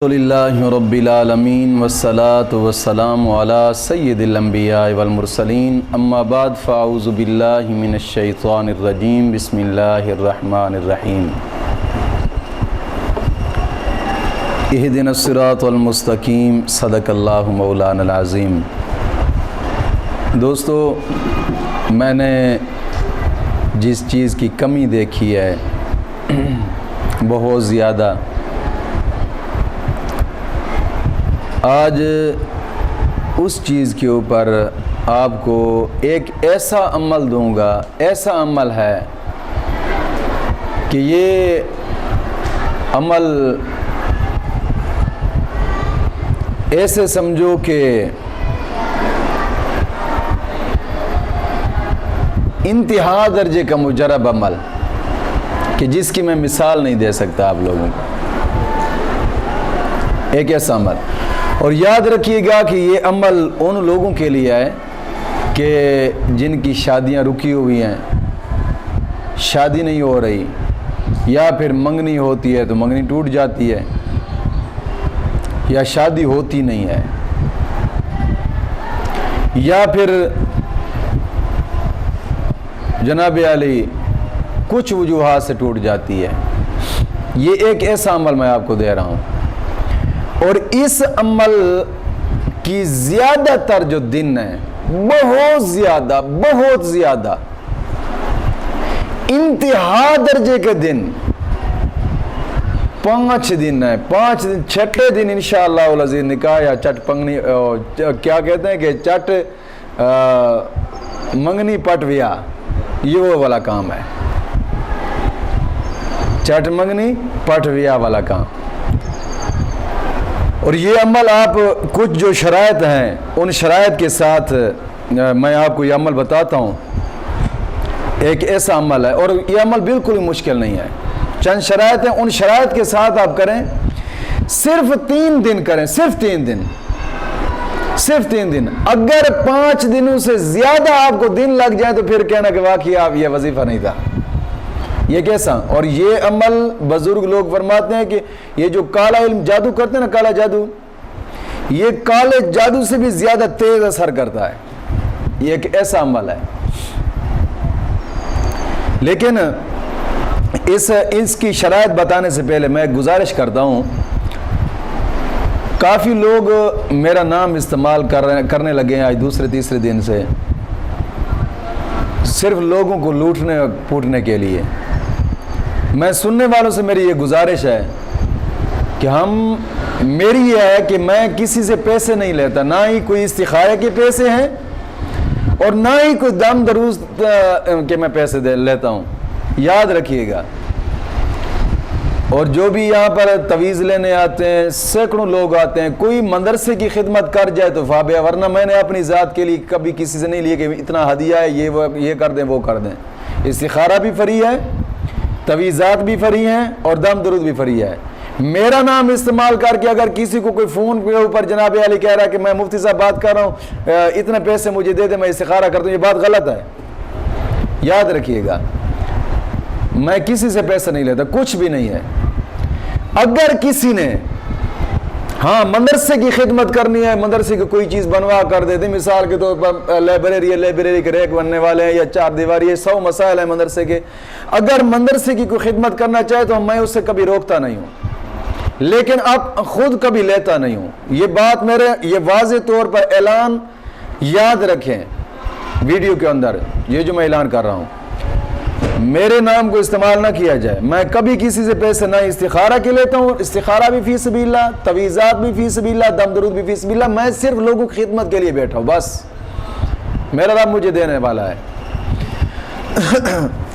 الحمدللہ رب العالمین والصلاة والسلام علی سید الانبیاء والمرسلین اما بعد فاعوذ باللہ من الشیطان الرجیم بسم اللہ الرحمن الرحیم اہدنا الصراط المستقیم صدق اللہ مولانا العظیم۔ دوستو، میں نے جس چیز کی کمی دیکھی ہے بہت زیادہ، آج اس چیز کے اوپر آپ کو ایک ایسا عمل دوں گا، ایسا عمل ہے کہ یہ عمل ایسے سمجھو کہ انتہا درجے کا مجرب عمل کہ جس کی میں مثال نہیں دے سکتا آپ لوگوں کو، ایک ایسا عمل۔ اور یاد رکھیے گا کہ یہ عمل ان لوگوں کے لیے ہے کہ جن کی شادیاں رکی ہوئی ہیں، شادی نہیں ہو رہی، یا پھر منگنی ہوتی ہے تو منگنی ٹوٹ جاتی ہے، یا شادی ہوتی نہیں ہے، یا پھر جناب علی کچھ وجوہات سے ٹوٹ جاتی ہے۔ یہ ایک ایسا عمل میں آپ کو دے رہا ہوں، اور اس عمل کی زیادہ تر جو دن ہیں، بہت زیادہ انتہا درجے کے دن 5 دن ہیں۔ 5 دن، چھٹے دن انشاءاللہ العزیز نکاح یا چٹ پنگنی، کیا کہتے ہیں کہ چٹ منگنی پٹویا، یہ وہ والا کام ہے، چٹ منگنی پٹویا والا کام۔ اور یہ عمل آپ کچھ جو شرائط ہیں ان شرائط کے ساتھ میں آپ کو یہ عمل بتاتا ہوں۔ ایک ایسا عمل ہے اور یہ عمل بالکل ہی مشکل نہیں ہے، چند شرائط ہیں، ان شرائط کے ساتھ آپ کریں، صرف 3 دن کریں، صرف 3 دن۔ اگر 5 دنوں سے زیادہ آپ کو دن لگ جائیں تو پھر کہنا کہ واقعی آپ یہ وظیفہ نہیں تھا۔ یہ کیسا؟ اور یہ عمل بزرگ لوگ فرماتے ہیں کہ یہ جو کالا علم جادو کرتے ہیں نا، کالا جادو، یہ کالے جادو سے بھی زیادہ تیز اثر کرتا ہے۔ یہ ایک ایسا عمل ہے، لیکن اس کی شرائط بتانے سے پہلے میں گزارش کرتا ہوں، کافی لوگ میرا نام استعمال کرنے لگے ہیں آج دوسرے تیسرے دن سے، صرف لوگوں کو لوٹنے پوٹنے کے لیے۔ میں سننے والوں سے میری یہ گزارش ہے کہ میری یہ ہے کہ میں کسی سے پیسے نہیں لیتا، نہ ہی کوئی استخارے کے پیسے ہیں اور نہ ہی کوئی دم دروز کے میں پیسے لیتا ہوں، یاد رکھیے گا۔ اور جو بھی یہاں پر تویز لینے آتے ہیں، سینکڑوں لوگ آتے ہیں، کوئی مدرسے کی خدمت کر جائے تو فابیہ، ورنہ میں نے اپنی ذات کے لیے کبھی کسی سے نہیں لیے کہ اتنا ہدیہ ہے، یہ کر دیں وہ کر دیں۔ استخارہ بھی فری ہے، تویزات بھی فری ہیں اور دم درود بھی فری ہے۔ میرا نام استعمال کر کے اگر کسی کو کوئی فون کے اوپر جناب علی کہہ رہا ہے کہ میں مفتی صاحب بات کر رہا ہوں، اتنے پیسے مجھے دے دیں، میں استخارہ کرتا ہوں، یہ بات غلط ہے، یاد رکھیے گا۔ میں کسی سے پیسے نہیں لیتا، کچھ بھی نہیں ہے۔ اگر کسی نے مدرسے کی خدمت کرنی ہے، مدرسے کی کوئی چیز بنوا کر دے دیں، مثال کے طور پر لائبریری کے ریک بننے والے ہیں یا 4 دیواری ہے، 100 مسائل ہیں مدرسے کے، اگر مدرسے کی کوئی خدمت کرنا چاہے تو میں اس سے کبھی روکتا نہیں ہوں، لیکن اب خود کبھی لیتا نہیں ہوں۔ یہ بات میرے یہ واضح طور پر اعلان یاد رکھیں ویڈیو کے اندر، یہ جو میں اعلان کر رہا ہوں، میرے نام کو استعمال نہ کیا جائے۔ میں کبھی کسی سے پیسے نہ استخارہ کے لیتا ہوں، استخارہ بھی فی سبیل اللہ، تویزات بھی فی سبیل اللہ، دم درود بھی فی سبیل اللہ۔ میں صرف لوگوں کی خدمت کے لیے بیٹھا ہوں، بس میرا رب مجھے دینے والا ہے۔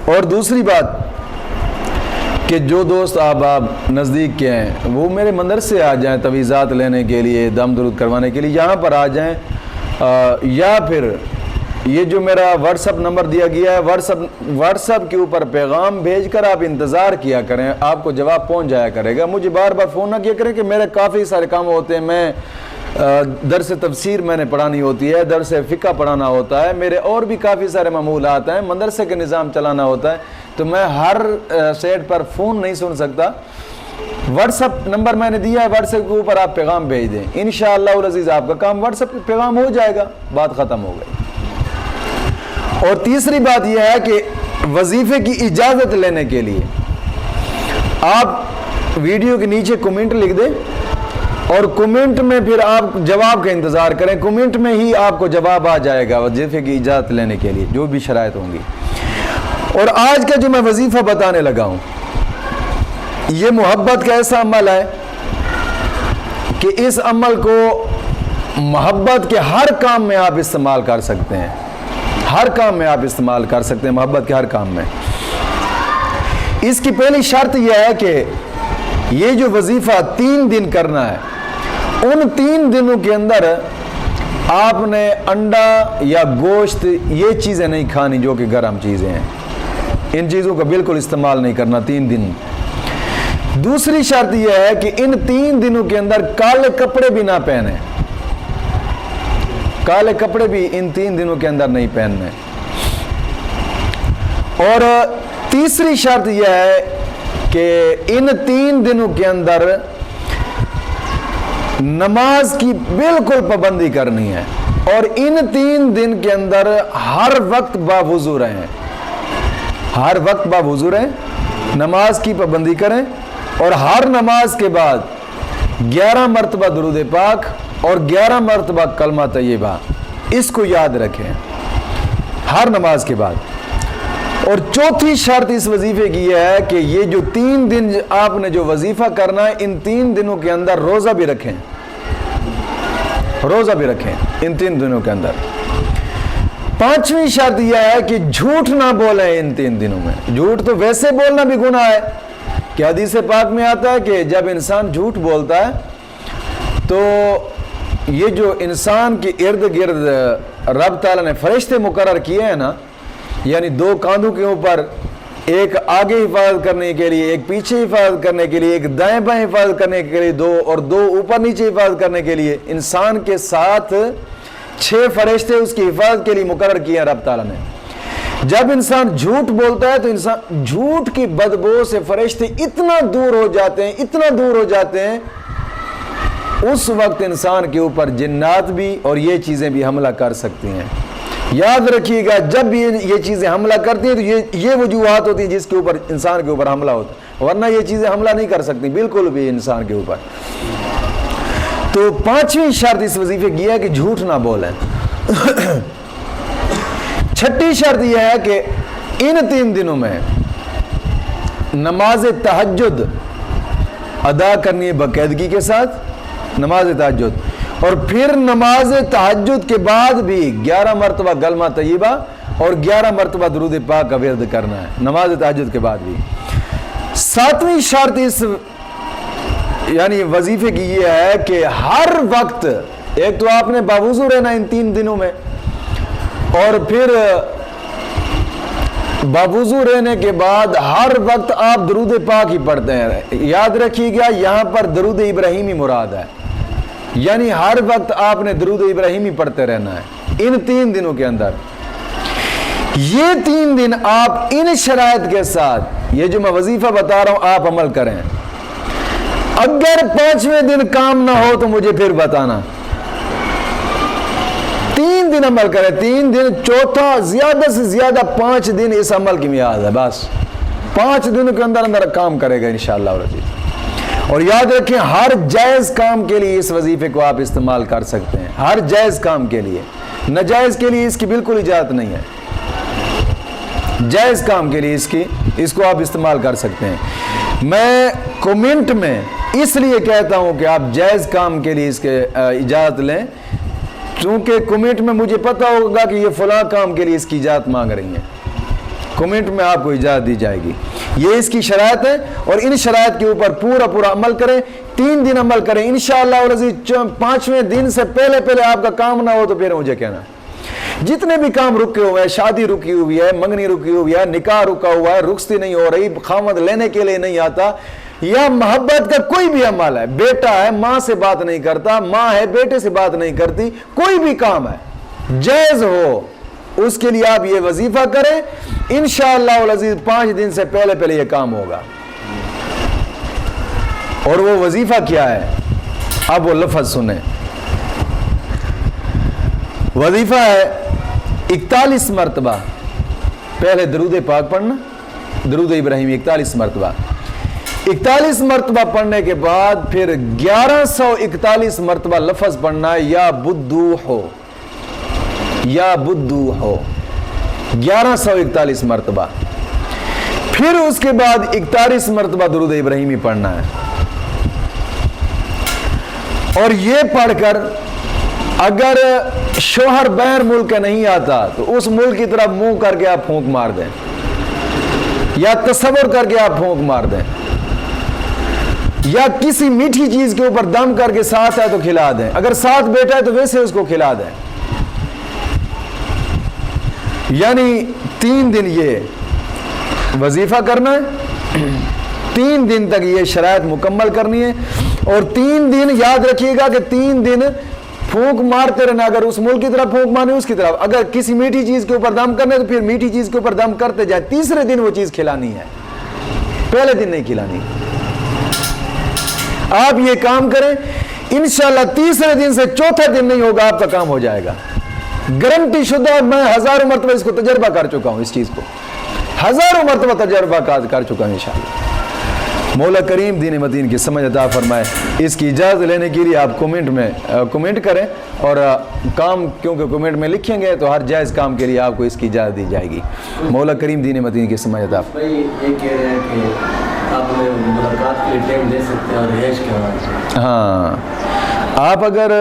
اور دوسری بات کہ جو دوست آپ نزدیک کے ہیں وہ میرے مدرسے آ جائیں تویزات لینے کے لیے، دم درود کروانے کے لیے، یہاں پر آ جائیں، یا پھر یہ جو میرا واٹس ایپ نمبر دیا گیا ہے، واٹس ایپ کے اوپر پیغام بھیج کر آپ انتظار کیا کریں، آپ کو جواب پہنچ جایا کرے گا۔ مجھے بار بار فون نہ کیا کریں کہ میرے کافی سارے کام ہوتے ہیں، میں درس تفسیر میں نے پڑھانی ہوتی ہے، درس فقہ پڑھانا ہوتا ہے، میرے اور بھی کافی سارے معمولات ہیں، مدرسے کے نظام چلانا ہوتا ہے، تو میں ہر سیٹ پر فون نہیں سن سکتا، واٹس ایپ نمبر میں نے دیا ہے، واٹس ایپ کے اوپر آپ پیغام بھیج دیں، انشاءاللہ العزیز آپ کا کام واٹس ایپ پہ پیغام ہو جائے گا، بات ختم ہو گئی۔ اور تیسری بات یہ ہے کہ وظیفے کی اجازت لینے کے لیے آپ ویڈیو کے نیچے کمنٹ لکھ دیں، اور کمنٹ میں پھر آپ جواب کا انتظار کریں، کمنٹ میں ہی آپ کو جواب آ جائے گا وظیفے کی اجازت لینے کے لیے جو بھی شرائط ہوں گی۔ اور آج کا جو میں وظیفہ بتانے لگا ہوں یہ محبت کا ایسا عمل ہے کہ اس عمل کو محبت کے ہر کام میں آپ استعمال کر سکتے ہیں، ہر کام میں آپ استعمال کر سکتے ہیں، محبت کے ہر کام میں۔ اس کی پہلی شرط یہ ہے کہ یہ جو وظیفہ 3 دن کرنا ہے، ان 3 دنوں کے اندر آپ نے انڈا یا گوشت یہ چیزیں نہیں کھانی جو کہ گرم چیزیں ہیں، ان چیزوں کا بالکل استعمال نہیں کرنا 3 دن۔ دوسری شرط یہ ہے کہ ان 3 دنوں کے اندر کالے کپڑے بھی نہ پہنے، کالے کپڑے بھی ان 3 دنوں کے اندر نہیں پہننے۔ اور تیسری شرط یہ ہے کہ ان 3 دنوں کے اندر نماز کی بالکل پابندی کرنی ہے، اور ان 3 دن کے اندر ہر وقت باوضو رہیں، ہر وقت باوضو رہیں، نماز کی پابندی کریں، اور ہر نماز کے بعد 11 مرتبہ درود پاک اور 11 مرتبہ کلمہ طیبہ، اس کو یاد رکھیں ہر نماز کے بعد۔ اور چوتھی شرط اس وظیفے کی یہ ہے کہ یہ جو 3 دن آپ نے جو وظیفہ کرنا ہے، ان 3 دنوں کے اندر روزہ بھی رکھیں، روزہ بھی رکھیں ان 3 دنوں کے اندر۔ 5ویں شرط یہ ہے کہ جھوٹ نہ بولیں ان 3 دنوں میں۔ جھوٹ تو ویسے بولنا بھی گناہ ہے کہ حدیث پاک میں آتا ہے کہ جب انسان جھوٹ بولتا ہے تو یہ جو انسان کے ارد گرد رب تعالیٰ نے فرشتے مقرر کیے ہیں نا، یعنی 2 کاندھوں کے اوپر، ایک آگے حفاظت کرنے کے لیے، ایک پیچھے حفاظت کرنے کے لیے، ایک دائیں بائیں حفاظت کرنے کے لیے 2، اور 2 اوپر نیچے حفاظت کرنے کے لیے، انسان کے ساتھ 6 فرشتے اس کی حفاظت کے لیے مقرر کیے ہیں رب تعالیٰ نے۔ جب انسان جھوٹ بولتا ہے تو انسان جھوٹ کی بدبو سے فرشتے اتنا دور ہو جاتے ہیں، اتنا دور ہو جاتے ہیں، اس وقت انسان کے اوپر جنات بھی اور یہ چیزیں بھی حملہ کر سکتی ہیں۔ یاد رکھیے گا جب بھی یہ چیزیں حملہ کرتی ہیں تو یہ وجوہات ہوتی ہیں جس کے اوپر انسان کے اوپر حملہ ہوتا ہے، ورنہ یہ چیزیں حملہ نہیں کر سکتی بالکل بھی انسان کے اوپر۔ تو 5ویں شرط اس وظیفے کی ہے کہ جھوٹ نہ بولیں۔ 6ٹھی شرط یہ ہے کہ ان 3 دنوں میں نماز تہجد ادا کرنی ہے باقاعدگی کے ساتھ، نماز تہجد، اور پھر نماز تہجد کے بعد بھی 11 مرتبہ کلمہ طیبہ اور 11 مرتبہ درود پاک کا ورد کرنا ہے نماز تہجد کے بعد بھی۔ 7ویں شرط اس یعنی وظیفے کی یہ ہے کہ ہر وقت، ایک تو آپ نے باوضو رہنا ان 3 دنوں میں، اور پھر باوضو رہنے کے بعد ہر وقت آپ درود پاک ہی پڑھتے ہیں۔ یاد رکھیے گا یہاں پر درود ابراہیمی مراد ہے، یعنی ہر وقت آپ نے درود ابراہیمی پڑھتے رہنا ہے ان 3 دنوں کے اندر۔ یہ 3 دن آپ ان شرائط کے ساتھ، یہ جو میں وظیفہ بتا رہا ہوں، آپ عمل کریں۔ اگر 5ویں دن کام نہ ہو تو مجھے پھر بتانا۔ 3 دن عمل کریں، 3 دن، چوتھا زیادہ سے زیادہ 5 دن اس عمل کی میعاد ہے، بس 5 دنوں کے اندر اندر کام کرے گا انشاءاللہ العزیز۔ اور یاد رکھیں ہر جائز کام کے لیے اس وظیفے کو آپ استعمال کر سکتے ہیں، ہر جائز کام کے لیے، ناجائز کے لیے اس کی بالکل اجازت نہیں ہے، جائز کام کے لیے اس کو آپ استعمال کر سکتے ہیں۔ میں کمنٹ میں اس لیے کہتا ہوں کہ آپ جائز کام کے لیے اس کے اجازت لیں، چونکہ کمنٹ میں مجھے پتہ ہوگا کہ یہ فلاں کام کے لیے اس کی اجازت مانگ رہی ہیں، کمنٹ میں آپ کو اجازت دی جائے گی۔ یہ اس کی شرائط ہے، اور ان شرائط کے اوپر پورا عمل کریں، 3 دن عمل کریں انشاءاللہ العزیز۔ 5ویں دن سے پہلے آپ کا کام نہ ہو تو پھر مجھے کہنا۔ جتنے بھی کام رکے ہوئے ہیں، شادی رکی ہوئی ہے، منگنی رکی ہوئی ہے، نکاح رکا ہوا ہے، رخصتی نہیں ہو رہی، خامد لینے کے لیے نہیں آتا، یا محبت کا کوئی بھی عمل ہے، بیٹا ہے ماں سے بات نہیں کرتا، ماں ہے بیٹے سے بات نہیں کرتی، کوئی بھی کام ہے جائز ہو، اس کے لیے آپ یہ وظیفہ کریں انشاءاللہ العزیز۔ 5 دن سے پہلے یہ کام ہوگا۔ اور وہ وظیفہ کیا ہے؟ اب وہ لفظ سنیں، وظیفہ ہے 41 مرتبہ پہلے درود پاک پڑھنا، درود ابراہیمی 41 مرتبہ، 41 مرتبہ پڑھنے کے بعد پھر 1141 مرتبہ لفظ پڑھنا ہے یا بدو ہو، یا بدو ہو، 1141 مرتبہ، پھر اس کے بعد 41 مرتبہ درود ابراہیمی پڑھنا ہے، اور یہ پڑھ کر اگر شوہر بہر ملک کا نہیں آتا تو اس ملک کی طرف منہ کر کے آپ پھونک مار دیں، یا تصور کر کے آپ پھونک مار دیں، یا کسی میٹھی چیز کے اوپر دم کر کے ساتھ ہے تو کھلا دیں، اگر ساتھ بیٹا ہے تو ویسے اس کو کھلا دیں۔ یعنی 3 دن یہ وظیفہ کرنا ہے، 3 دن تک یہ شرائط مکمل کرنی ہے، اور 3 دن یاد رکھیے گا کہ 3 دن پھونک مارتے رہنا، اگر اس ملک کی طرف پھونک مارنے اس کی طرف، اگر کسی میٹھی چیز کے اوپر دم کرنا ہے تو پھر میٹھی چیز کے اوپر دم کرتے جائیں، تیسرے دن وہ چیز کھلانی ہے، پہلے دن نہیں کھلانی۔ آپ یہ کام کریں، انشاءاللہ تیسرے دن سے چوتھا دن نہیں ہوگا آپ کا کام ہو جائے گا، گارنٹی شدہ۔ میں ہزاروں مرتبہ اس کو تجربہ کر چکا ہوں، اس چیز کو ہزاروں مرتبہ تجربہ کر چکا ہوں انشاءاللہ۔ مولا کریم دین متین کی سمجھ عطا فرمائے۔ اس کی اجازت لینے کے لیے آپ کمنٹ کریں، اور کام کیونکہ کمنٹ میں لکھیں گے تو ہر جائز کام کے لیے آپ کو اس کی اجازت دی جائے گی۔ مولا کریم دین متین کی سمجھ عطا فرمائے۔ یہ کہہ رہے ہیں کہ آپ ہمیں ملاقات کے لیے ٹائم دے سکتے ہیں اور رہائش کے، ہاں، آپ اگر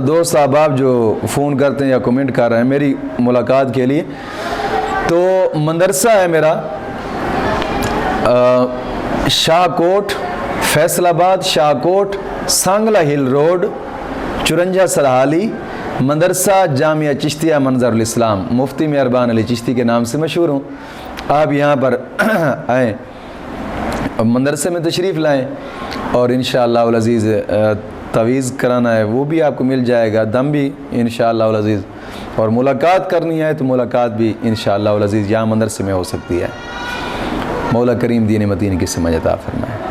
دوست احباب جو فون کرتے ہیں یا کمنٹ کر رہے ہیں میری ملاقات کے لیے، تو مدرسہ ہے میرا شاہ کوٹ، فیصل آباد، شاہ کوٹ، سانگلہ ہل روڈ، 54 سرحالی، مدرسہ جامعہ چشتیہ منظر الاسلام، مفتی مہربان علی چشتی کے نام سے مشہور ہوں۔ آپ یہاں پر آئیں، مدرسے میں تشریف لائیں، اور انشاءاللہ العزیز تعویذ کرانا ہے وہ بھی آپ کو مل جائے گا، دم بھی انشاءاللہ العزیز، اور ملاقات کرنی ہے تو ملاقات بھی انشاءاللہ العزیز یہاں مدرسے میں ہو سکتی ہے۔ مولا کریم دین متین کی سمجھ عطا فرمائے۔